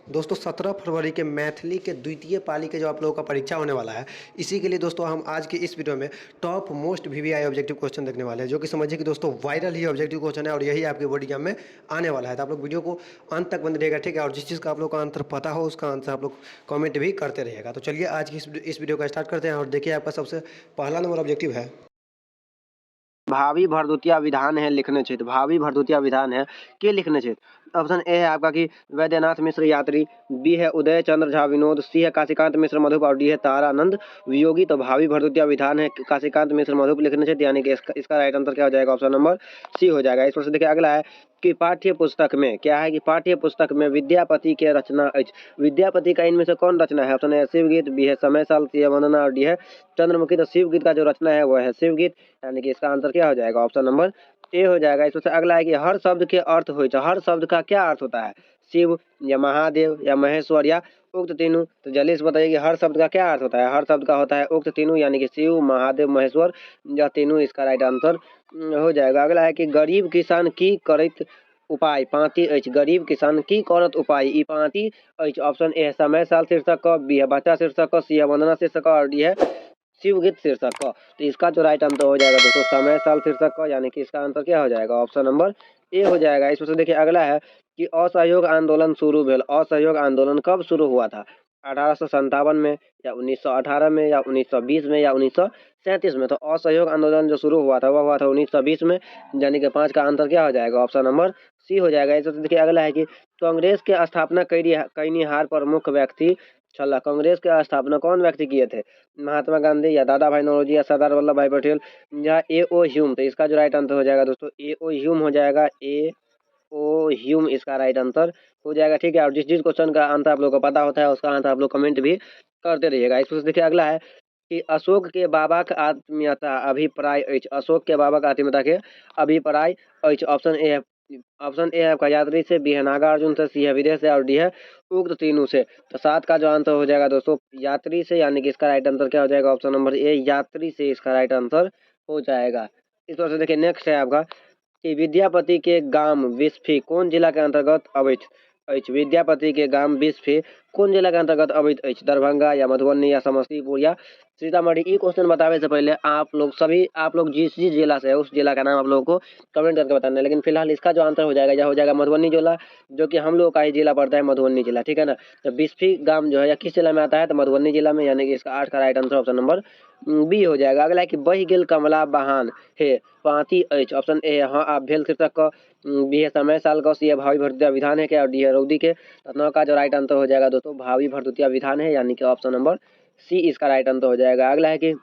दोस्तों 17 फरवरी के मैथिली के द्वितीय पाली के जो आप लोगों का परीक्षा होने वाला है, इसी के लिए दोस्तों हम आज की इस वीडियो में top most VVI objective question देखने वाले हैं, जो कि समझिए कि दोस्तों वायरल ही ऑब्जेक्टिव क्वेश्चन है और यही आपके बोर्ड एग्जाम में आने वाला है। तो आप लोग वीडियो को अंत तक बंद रहिएगा, ठीक है। और जिस चीज़ का आप लोग का आंसर पता हो उसका आंसर आप लोग कॉमेंट भी करते रहिएगा। तो चलिए आज की इस वीडियो का स्टार्ट करते हैं और देखिए आपका सबसे पहला नंबर ऑब्जेक्टिव है। भावी भरदुतिया विधान है लिखने चाहिए। भावी भरदुतिया विधान है के लिखने चाहिए। ऑप्शन ए है आपका कि वैद्यनाथ मिश्र यात्री, बी है उदय चंद्र झा विनोद, सी है काशीकांत मिश्र मधुप और डी है तारानंद वियोगी। तो भावी भरदुतिया विधान है काशीकांत मिश्र मधुप लिखने चाहिए, यानी कि इसका राइट आंसर क्या हो जाएगा? ऑप्शन नंबर सी हो जाएगा। इस पर से देखिए अगला है कि पाठ्य पुस्तक में क्या है कि पाठ्य पुस्तक में विद्यापति के रचना विद्यापति का इनमें से कौन रचना है? ऑप्शन ए शिवगीत, बी है समय साल, सी है वंदना और डी है चंद्रमुखी। तो शिवगीत का जो रचना है वो है शिवगीत, यानी कि इसका आंसर क्या हो जाएगा? ऑप्शन नंबर ए हो जाएगा। इसमें से अगला है कि हर शब्द के अर्थ हो, हर शब्द का क्या अर्थ होता है? शिव या महादेव या महेश्वर या उक्त तीनों। तो जल्दी से बताइए कि हर शब्द का क्या अर्थ होता है? हर शब्द का होता है उक्त तीनों, यानी कि शिव महादेव महेश्वर या तीनों, इसका राइट आंसर हो जाएगा। अगला है कि गरीब किसान की करत उपाय पाँति अछि। गरीब किसान की करत उपाय ई पाँति अछि। ऑप्शन ए है समय साल शीर्षक क, बी है बच्चा शीर्षक क, सी है वंदना शीर्षक क और डी है शिवगीत शीर्षक का। तो इसका जो राइट आंसर हो जाएगा दोस्तों समय साल शीर्षक का, यानी कि इसका आंसर क्या हो जाएगा? ऑप्शन नंबर ए हो जाएगा। इसमें से देखिए अगला है कि असहयोग आंदोलन शुरू भेल। असहयोग आंदोलन कब शुरू हुआ था? 1857 में या 1918 में या 1920 में या 1937 में? तो असहयोग आंदोलन जो शुरू हुआ था वह हुआ था 1920 में, यानी कि 5 का आंसर क्या हो जाएगा? ऑप्शन नंबर सी हो जाएगा। इसमें से देखिए अगला है कि कांग्रेस के स्थापना कईनिहार प्रमुख व्यक्ति छला। कांग्रेस के स्थापना कौन व्यक्ति किए थे? महात्मा गांधी या दादा भाई नौरोजी या सरदार वल्लभ भाई पटेल या ए ओ ह्यूम। तो इसका जो राइट आंसर हो जाएगा दोस्तों ए ओ ह्यूम हो जाएगा। ए ओ ह्यूम इसका राइट आंसर हो जाएगा, ठीक है। और जिस जिस क्वेश्चन का आंसर आप लोग को पता होता है उसका आंसर आप लोग कमेंट भी करते रहिएगा। इसमें से देखिए अगला है कि अशोक के बाबाक आत्मीयता अभिप्राय अछि। अशोक के बाबाक आत्मीयता के अभिप्राय अछि। ऑप्शन ए है आपका यात्री से, बी है नागार्जुन से, सी है विदेश से और डी है उक्त तीनों से। तो 7 का जो आंसर हो जाएगा दोस्तों यात्री से, यानी कि इसका राइट आंसर क्या हो जाएगा? ऑप्शन नंबर ए यात्री से इसका राइट आंसर हो जाएगा। इस तरह से देखिए नेक्स्ट है आपका कि विद्यापति के गाम बिस्फी कौन जिला के अंतर्गत अबैत अछि? विद्यापति के गाम बिस्फी कौन जिला के अंतर्गत अबैत अछि? दरभंगा या मधुबनी या समस्तीपुर या सीतामढ़ी। ई क्वेश्चन बताने से पहले आप लोग जिस जिस जिला से है उस जिला का नाम आप लोगों को कमेंट करके बताना है। लेकिन फिलहाल इसका जो आंसर हो जाएगा यह हो जाएगा मधुबनी जिला, जो कि हम लोग का ही जिला पड़ता है मधुबनी जिला, ठीक है ना। तो बिस्फी गांव जो है या किस जिला में आता है? तो मधुबनी जिला में, यानी कि इसका 8 का right answer option number B हो जाएगा। अगला है कि बहि गेल कमला बहान हे पाँति अछि। ऑप्शन ए है हाँ आप भेल शीर्षक का, बी है समय साल का, सी है भावी भरदुतिया विधान है क्या और डी है रौदी के। तो 9 का जो राइट आंसर हो जाएगा दोस्तों भावी भरदुतिया विधान है, यानी कि ऑप्शन नंबर सी इसका राइट आंसर हो जाएगा। अगला है कि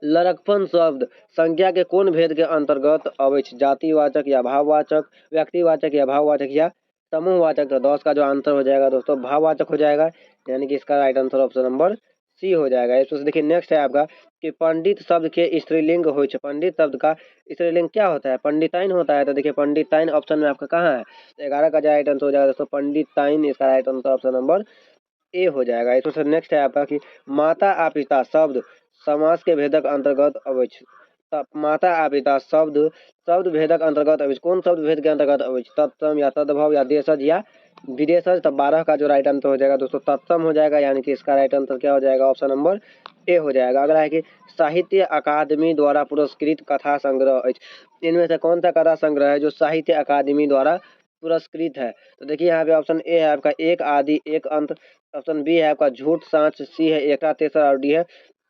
लड़कपन शब्द संज्ञा के कौन भेद के अंतर्गत अबै छै? जातिवाचक या भाववाचक, व्यक्तिवाचक या भाववाचक या समूहवाचक। तो 10 का जो आंसर हो जाएगा दोस्तों भाववाचक हो जाएगा, यानी कि इसका right answer option number C हो जाएगा। इसमें से देखिए नेक्स्ट है आपका कि पंडित शब्द के स्त्रीलिंग हो छै। पंडित शब्द का स्त्रीलिंग क्या होता है? पंडिताइन होता है। तो देखिए पंडिताइन ऑप्शन में आपका कहाँ है? तो 11 का जो राइट आंसर हो जाएगा दोस्तों पंडिताइन, इसका right answer option number A हो जाएगा। इसमें से नेक्स्ट है आपका कि माता आ पिता शब्द समास के भेदक अंतर्गत अबै छै। माता आ पिता शब्द भेदक अंतर्गत अबै छै। कौन शब्द भेद के अंतर्गत अबै छै? तत्सम या तद्भव या देशज या विदेशज। तो 12 का जो राइट आंसर हो जाएगा दोस्तों तत्सम हो जाएगा, यानी कि इसका राइट आंसर क्या हो जाएगा? ऑप्शन नंबर ए हो जाएगा। अगला है कि साहित्य अकादमी द्वारा पुरस्कृत कथा संग्रह अछि। इनमें से कौन सा कथा संग्रह है जो साहित्य अकादमी द्वारा पुरस्कृत है? तो देखिए यहाँ पे ऑप्शन ए है आपका एक आदि एक अंत, ऑप्शन बी है आपका झूठ साँच, सी है एकटा तेसर और डी है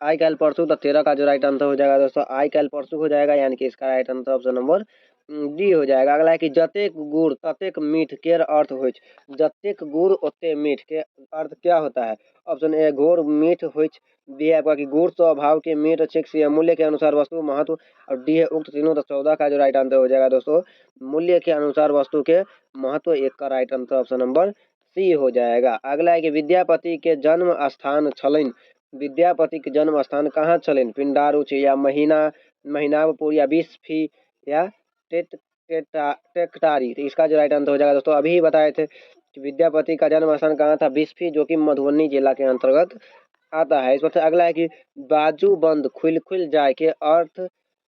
आई कैल परसू। तो 13 का जो राइट आंसर हो जाएगा दोस्तों आई कैल परसू हो जाएगा, यानी कि इसका right answer option number D हो जाएगा। अगला है कि जतेक गुड़ ततेक मीठ केर अर्थ होइ छै। जतेक गुड़ ओते मीठ के अर्थ क्या होता है? ऑप्शन ए घोर मीठ होइ छै, बी है आपका कि गुड़ स्वभाव के मीठ छै, सी है मूल्य के अनुसार वस्तु महत्व और डी है उक्त तीनों। तो 14 का जो राइट आंसर हो जाएगा दोस्तों मूल्य के अनुसार वस्तु के महत्व, एक का right answer option number C हो जाएगा। अगला है कि विद्यापति के जन्म स्थान छलनि। विद्यापति के जन्म स्थान कहाँ छलनि? पिंडारुच या महीनापुर या बिस्फी या टेकटारी। तो इसका जो राइट आंसर हो जाएगा दोस्तों अभी ही बताए थे कि विद्यापति का जन्म स्थान कहाँ था? बिस्फी, जो कि मधुबनी जिला के अंतर्गत आता है। इस पर अगला है कि बाजू बंद खुल जाए के अर्थ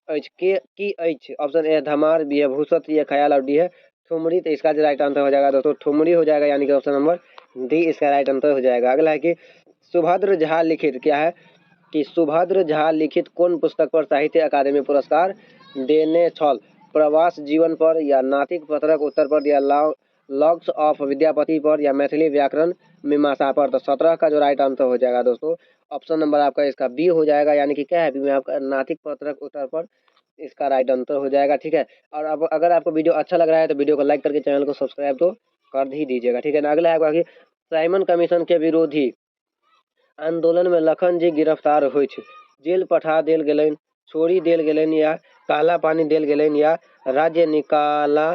अछि के की अछि? ऑप्शन ए धमार, बी है भूसत, सी है ख्याल और डी है ठुमरी। तो इसका जो राइट आंसर हो जाएगा दोस्तों ठुमरी हो जाएगा, यानी कि ऑप्शन नंबर डी इसका राइट आंसर हो जाएगा। अगला है कि सुभद्र झा लिखित क्या है कि सुभद्र झा लिखित कौन पुस्तक पर साहित्य अकादमी पुरस्कार देने छल? प्रवास जीवन पर या नातिक पत्रक उत्तर पर या लॉग्स ऑफ विद्यापति पर या मैथिली व्याकरण मीमांसा पर? तो 17 का जो राइट आंसर हो जाएगा दोस्तों ऑप्शन नंबर आपका इसका बी हो जाएगा, यानी कि क्या है बी में आपका नातिक पत्रक उत्तर पर इसका राइट आंसर हो जाएगा। ठीक है, और अब अगर आपको वीडियो अच्छा लग रहा है तो वीडियो को लाइक करके चैनल को सब्सक्राइब तो कर ही दीजिएगा। ठीक है ना। अगला है आपका कि साइमन कमीशन के विरोधी आंदोलन में लखन जी गिरफ्तार हुए थे, जेल पठा देल गेलन, छोड़ी देल गेलन या काला पानी देल गेलन या राज्य निकाला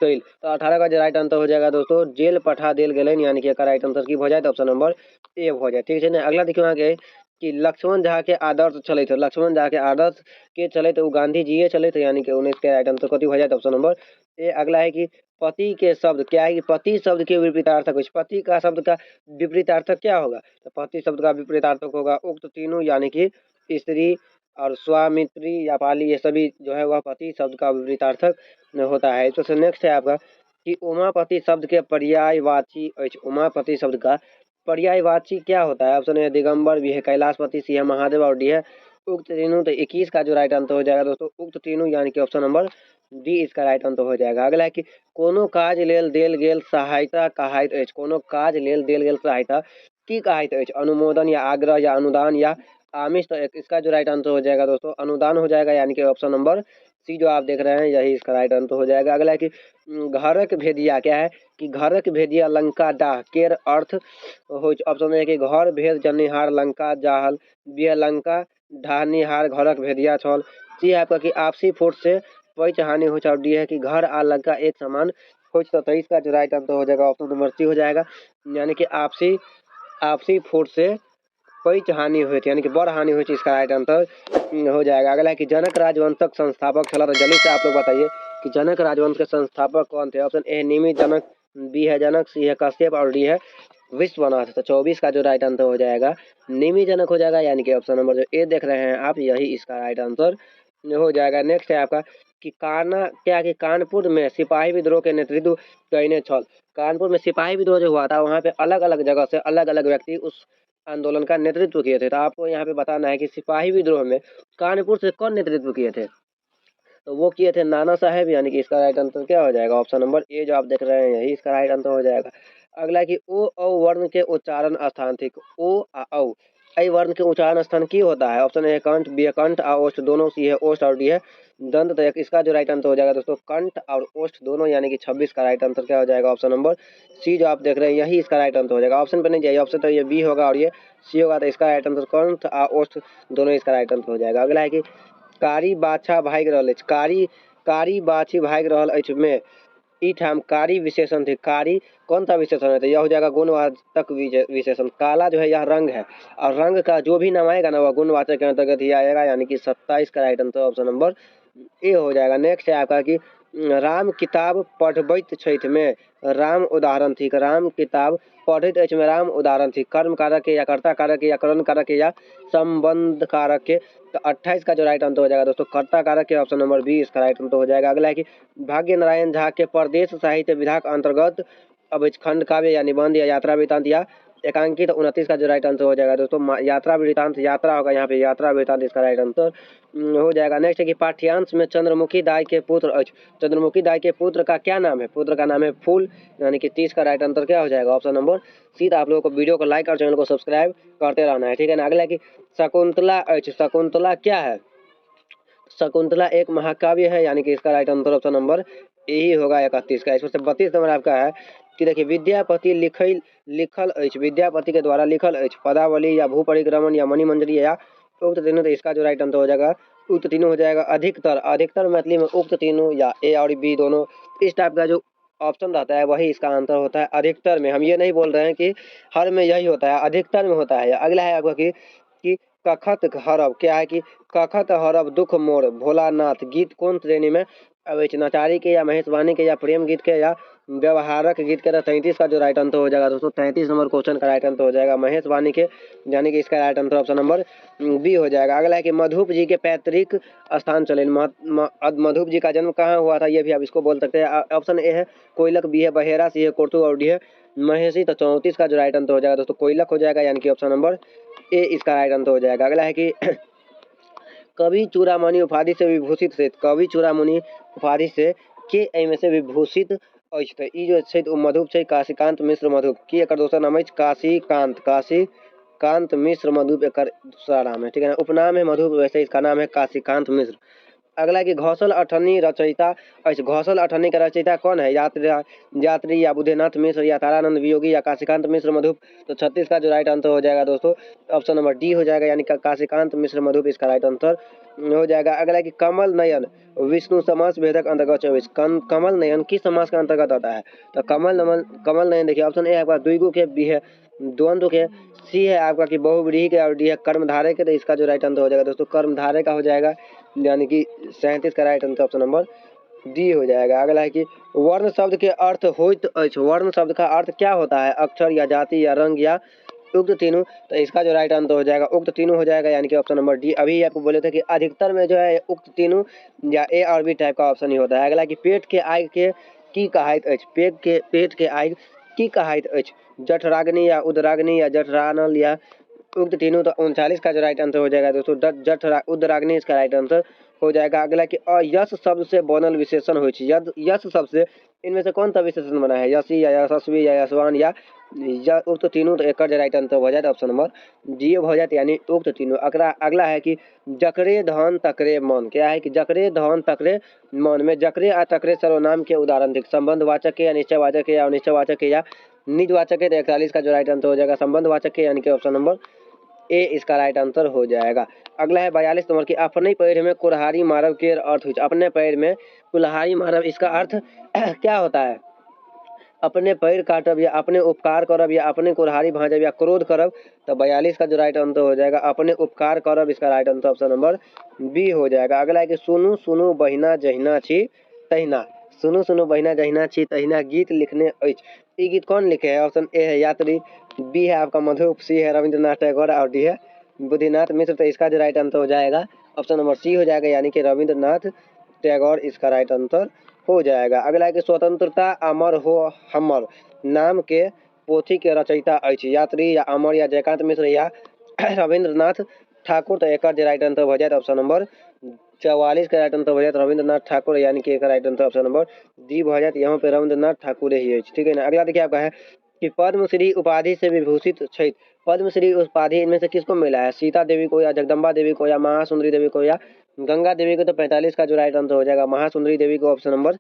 गईल? तो 18 का जो राइट आंसर हो जाएगा दोस्तों जेल पठा देल गेलन, यानी कि राइट आंसर की हो जाए तो ऑप्शन नंबर ए हो जाए। ठीक है ना। अगला देखियो आगे कि लक्ष्मण झा के आदर्श चले थे, लक्ष्मण झा के आदर्श के चले थे वो गांधी जी चले थे, यानी कि 19 के राइट आंसर कथी हो जाए तो ऑप्शन नंबर ए। अगला है कि पति के शब्द क्या है कि पति शब्द के विपरीतार्थक, पति का शब्द का विपरीतार्थक क्या होगा? तो पति शब्द का विपरीतार्थक होगा उक्त तीनों, यानी कि स्त्री और स्वामित्री या पाली, ये सभी जो है वह पति शब्द का विपरीतार्थक होता है। तो नेक्स्ट है आपका कि उमापति शब्द के पर्यायवाची अछि, उमापति शब्द का पर्यायवाची क्या होता है? ऑप्शन ए दिगंबर, बी है कैलाशपति, सी है महादेव और डी है उक्त तीनों। तो 21 का जो राइट आंसर हो जाएगा दोस्तों उक्त तीनों, यानी कि ऑप्शन नंबर डी इसका राइट आंसर हो जाएगा। अगला है कि कोनो काज लेल देल गेल सहायता कहाइत अछि, कोनो काज लेल देल गेल सहायता की कहाइत अछि? अनुमोदन या आग्रह या अनुदान या आमिष? तो इसका जो राइट आंसर हो जाएगा दोस्तों अनुदान हो जाएगा, यानी कि ऑप्शन नंबर सी जो आप देख रहे हैं यही इसका राइट आंसर हो जाएगा। अगला है कि घरक भेदिया क्या है कि घरक भेदिया लंका डाह केर अर्थ हो? ऑप्शन है कि घर भेद जनिहार लंका जाहल, बी है लंका ढाहनिहार घरक भेदिया छल, सी है आपका कि आपसी फुट से पैच हानि हो, और डी है कि घर आ लंका एक समान हो। तो 23 का जो राइट आंसर हो जाएगा ऑप्शन नंबर सी हो जाएगा, यानी कि आपसी आपसी फुट से पैच हानि हुई थी, यानी कि बड़ हानि हुई थी, इसका राइट आंसर हो जाएगा। अगला है कि जनक राजवंशक संस्थापक चला, तो जल्दी से आप लोग बताइए कि जनक राजवंश के संस्थापक कौन थे? Option A Nimit Janak, B है जनक, सी है कश्यप और डी है विश्वनाथ। तो 24 का जो राइट आंसर हो जाएगा निमित जनक हो जाएगा, यानी कि ऑप्शन नंबर जो ए देख रहे हैं आप यही इसका राइट आंसर हो जाएगा। नेक्स्ट है आपका कि कानपुर में सिपाही विद्रोह के नेतृत्व कईने छल? कानपुर में सिपाही विद्रोह जो हुआ था वहाँ पे अलग अलग जगह से अलग अलग व्यक्ति उस आंदोलन का नेतृत्व किए थे। तो आपको यहाँ पे बताना है कि सिपाही विद्रोह में कानपुर से कौन नेतृत्व किए थे? तो वो किए थे नाना साहेब, यानी कि इसका राइट आंसर क्या हो जाएगा? ऑप्शन नंबर ए जो आप देख रहे हैं यही इसका राइट आंसर हो जाएगा। अगला है कि ओ औ वर्ण के उच्चारण स्थान थी, ओ आ औ ऐ वर्ण के उच्चारण स्थान की होता है? ऑप्शन ए कंठ, बी है कंठ आ ओष्ठ दोनों, सी है ओष्ठ और डी है दंत। तो इसका जो राइट आंसर हो जाएगा दोस्तों कंठ और ओष्ठ दोनों, यानी कि 26 का राइट आंसर क्या हो जाएगा? ऑप्शन नंबर सी जो आप देख रहे हैं यही इसका राइट आंसर हो जाएगा। ऑप्शन पर नहीं जाइए, ऑप्शन तो ये बी होगा और ये सी होगा, तो इसका राइट आंसर कंठ आ ओष्ठ दोनों इसका राइट आंसर हो जाएगा। अगला है कि कारी बाछा भागि रहल अछि, कारी बाछी भागि रहल अछि में ई ठाम कारी विशेषण थे, कारी कौन सा विशेषण है? तो यह हो जाएगा गुणवाचक विशेषण। काला जो है यह रंग है और रंग का जो भी नाम आएगा ना वह गुणवाचक के अंतर्गत ही आएगा, यानी कि 27 का right answer option number A हो जाएगा। नेक्स्ट है आपका कि राम किताब पढ़बैत छथि में राम उदाहरण थी, राम किताब पढ़ैत अछि में राम उदाहरण थी, कर्म कारक के या कर्ता कारक के या करण कारक के या संबंध कारक के? तो 28 का जो राइट आंसर हो जाएगा दोस्तों कर्ता कारक के, ऑप्शन नंबर बी इसका राइट आंसर हो जाएगा। अगला है कि भाग्य नारायण झा के प्रदेश साहित्य विधा के अंतर्गत अब खंड काव्य या निबंध या यात्रा वृतांत या एकांकित? 29 का जो राइट आंसर हो जाएगा दोस्तों यात्रा वृतांत, यात्रा होगा यहाँ पे यात्रा वृतांत इसका राइट आंसर हो जाएगा। नेक्स्ट है कि पाठ्यांश में चंद्रमुखी दाई के पुत्र अछि, चंद्रमुखी दाई के पुत्र का क्या नाम है? पुत्र का नाम है फूल, यानी कि 30 का राइट आंसर क्या हो जाएगा? Option number C. आप लोगों को वीडियो को लाइक और चैनल को सब्सक्राइब करते रहना है, ठीक है ना। अगला है कि शकुंतला अछि, शकुंतला क्या है? शकुंतला एक महाकाव्य है, यानी कि इसका राइट आंसर ऑप्शन नंबर यही होगा 31 का। इसमें से 32 नंबर आपका है कि देखिए विद्यापति लिखल अछि, विद्यापति के द्वारा लिखल अछि पदावली या भू परिक्रमण या मणिमंजरी या उक्त तीनों? तो इसका जो राइट आंसर हो जाएगा उक्त तीनों हो जाएगा। अधिकतर मैथिली में उक्त तीनों या ए और बी दोनों इस टाइप का जो ऑप्शन रहता है वही इसका आंसर होता है अधिकतर में। हम ये नहीं बोल रहे हैं कि हर में यही होता है, अधिकतर में होता है। अगला है आपका कि कखत हरब क्या है कि कखत हरब दुख मोर भोलानाथ गीत कौन श्रेणी में अब नचारी के या महेशवाणी के या प्रेम गीत के या व्यवहारक गीत के? 33 का जो राइट आंसर हो जाएगा दोस्तों 33 नंबर क्वेश्चन का राइट आंसर हो जाएगा महेशवाणी के, यानी कि इसका right answer option number B हो जाएगा। अगला है कि मधुप जी के पैतृक स्थान चले, मधुप जी का जन्म कहाँ हुआ था ये भी आप इसको बोल सकते हैं। ऑप्शन ए है कोयलक, बी है बहेरा, सी है कोटू और डी है महेशी, तो 34 का जो राइट आंसर हो जाएगा दोस्तों कोयलक हो जाएगा, यानी कि ऑप्शन नंबर ए इसका राइट आंसर हो जाएगा। अगला है कि कवि चूड़ामणि उपाधि से विभूषित छै, कवि चूड़ामणि उपाधि से के एहिमे से विभूषित अछि, तऽ ई जो छै ओ मधुप छै, काशीकांत मिश्र मधुप। की एकर दोसर नाम अछि काशीकांत मिश्र मधुप एकर दूसरा नाम है, ठीक है ना। उपनाम है मधुप, वैसे इसका नाम है काशीकांत मिश्र। अगला है कि घौसल अठन्नी रचयिता अछि, घौसल अठन्नी का रचयिता कौन है, यात्री या बुद्धनाथ मिश्र या तारानंद वियोगी या काशीकांत मिश्र मधुप। तो 36 का जो राइट आंसर हो जाएगा दोस्तों ऑप्शन नंबर डी हो जाएगा, यानी काशीकांत मिश्र मधुप इसका राइट आंसर हो जाएगा। अगला है कि कमल नयन विष्णु समास भेदक अंतर्गत 24, कमल नयन किस समास के अंतर्गत आता है, तो कमल नयन देखिए ऑप्शन ए आपका द्विगु के, बी है द्वंद्व के, सी है आपका कि बहुव्रीहि के, और डी है कर्मधारय के। तो इसका जो राइट आंसर हो जाएगा दोस्तों कर्मधारय का हो जाएगा, यानी कि 37 का right answer option number D हो जाएगा। अगला है कि वर्ण शब्द के अर्थ होइत अछि, वर्ण शब्द का अर्थ क्या होता है, अक्षर या जाति या रंग या उक्त तीनों। तो इसका जो राइट आंसर हो जाएगा उक्त तीनों हो जाएगा, यानी कि ऑप्शन नंबर डी। अभी आपको बोले थे कि अधिकतर में जो है उक्त तीनों या ए और बी टाइप का ऑप्शन ही होता है। अगला कि पेट के आग के की कहाइत अछि, पेट के आग की कहाइत अछि, जठराग्नि या उदराग्नि या जठरानल या उक्त तीनों। तो 39 का जो राइट आंसर हो जाएगा दोस्तों उदराग्नि इसका राइट आंसर हो जाएगा। अगला कि यश शब्द से बनल विशेषण हो, यश शब्द से इनमें से कौन सा विशेषण बना है, यशी या यशस्वी या यशवान या उक्त तीनों। तो एक राइट आंसर हो जाए ऑप्शन नंबर डी हो जाए, यानी उक्त तीनों। अगला है कि जकरे धन तकरे मन, क्या है कि जकरे धन तकरे मन में जकरे आ तकरे सर्वनाम के उदाहरण थे, संबंधवाचक के या निश्चयवाचक के या अनिश्चयवाचक के या निजवाचक के। तो 41 का जो राइट आंसर हो जाएगा संबंधवाचक के, यानी कि ऑप्शन नंबर ए इसका राइट आंसर हो जाएगा। अगला है 42 नंबर की अपने पैर में कुल्हाड़ी मारब के अर्थ, अपने पैर में कुल्हाड़ी मारब इसका अर्थ क्या होता है, अपने पैर काटब या अपने उपकार करब या अपने कुल्हाड़ी भाजब या क्रोध करब। तो 42 का जो राइट आंसर हो जाएगा अपने उपकार करब इसका right answer option number B हो जाएगा। अगला है कि सुनु सुनु बहिना जहिना छी तहिना, सुनु सुनु बहिना जहिना छी तहिना गीत लिखने अछि, ये गीत कौन लिखे है, ऑप्शन ए है यात्री, बी है आपका मधुप, सी है रविंद्रनाथ टैगोर और डी है बुद्धिनाथ मिश्र। तो इसका जो राइट आंसर हो जाएगा ऑप्शन नंबर सी हो जाएगा, यानी कि रविंद्रनाथ टैगोर इसका राइट आंसर हो जाएगा। अगला है कि स्वतंत्रता अमर हो हमर नाम के पोथी के रचयिता अछि, यात्री या अमर या जयकांत मिश्र या रविंद्रनाथ ठाकुर। तो एक राइट आंसर हो जाए ऑप्शन नंबर 44 का राइट आंसर हो जाए रविंद्रनाथ ठाकुर, यानी कि एक right answer option number D हो जाए, यहाँ पे रविंद्रनाथ ठाकुर ही है, ठीक है ना। अगला देखिए आपका है कि पद्मश्री उपाधि से विभूषित छै, पद्मश्री उपाधि इनमें से किसको मिला है, सीता देवी को या जगदम्बा देवी को या महासुंदरी देवी को या गंगा देवी को। तो 45 का जो राइट आंसर हो जाएगा महासुंदरी देवी को, ऑप्शन नंबर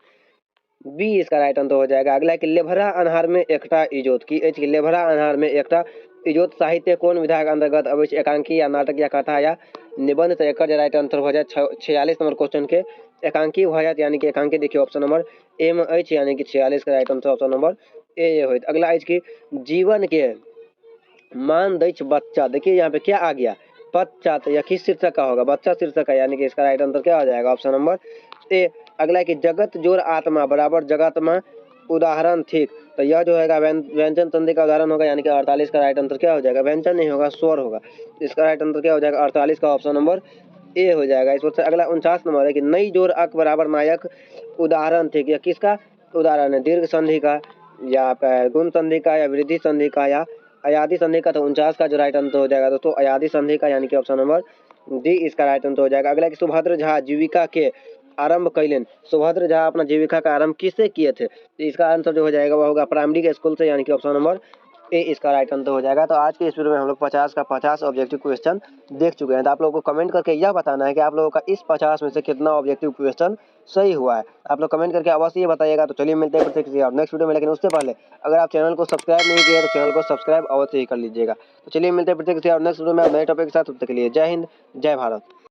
बी इसका राइट आंसर हो जाएगा। अगला है कि लेभरा अन्हार में एकटा इजोत, की एच लेभरा अन्हार में एकटा इजोत साहित्य कौन विधा के अंतर्गत अब एकांकी या नाटक या कथा या निबंध। तो एक राइट आंसर हो जाए 46 नंबर क्वेश्चन के एकांकी हो जाए, यानी कि एकांकी देखिए ऑप्शन नंबर ए में अछि, यानी कि 46 का right answer option number A होइत। अगला अछि कि जीवन के मान दैच बच्चा, देखिए यहाँ पे क्या आ गया बच्चा, तो यह किस शीर्षक का होगा, बच्चा शीर्षक का, यानी कि इसका राइट आंसर क्या हो जाएगा ऑप्शन नंबर ए। अगला है कि जगत जोर आत्मा बराबर जगतमा उदाहरण ठीक, तो यह जो है व्यंजन संधि का उदाहरण होगा, यानी कि 48 का राइट आंसर क्या हो जाएगा, व्यंजन नहीं होगा स्वर होगा, इसका राइट आंसर क्या हो जाएगा 48 का ऑप्शन नंबर ए हो जाएगा। इस वक्त अगला 49 नंबर है कि नई जोर अक बराबर नायक उदाहरण ठीक, यह किसका उदाहरण है, दीर्घ संधि का या गुण संधि का या वृद्धि संधि का या अयाधि संधि का। तो 49 का जो राइट आंसर हो जाएगा दोस्तों अयाधि संधि का, यानी कि ऑप्शन नंबर डी इसका राइट आंसर हो जाएगा। अगला कि सुभद्र झा जीविका के आरंभ कैलन, सुभद्र झा अपना जीविका का आरंभ किससे किए थे, तो इसका आंसर जो हो जाएगा वह होगा प्राइमरी के स्कूल से, यानी कि ऑप्शन नंबर ए इसका राइट आंसर हो जाएगा। तो आज के इस वीडियो में हम लोग 50 का 50 ऑब्जेक्टिव क्वेश्चन देख चुके हैं। तो आप लोगों को कमेंट करके यह बताना है कि आप लोगों का इस 50 में से कितना ऑब्जेक्टिव क्वेश्चन सही हुआ है, आप लोग कमेंट करके अवश्य ये बताइएगा। तो चलिए मिलते हैं किसी और नेक्स्ट वीडियो में, लेकिन उससे पहले अगर आप चैनल को सब्सक्राइब नहीं किया तो चैनल को सब्सक्राइब अवश्य ही कर लीजिएगा। तो चलिए मिलते हैं किसी और नेक्स्ट वीडियो में नए टॉपिक के साथ, तब तक के लिए जय हिंद जय भारत।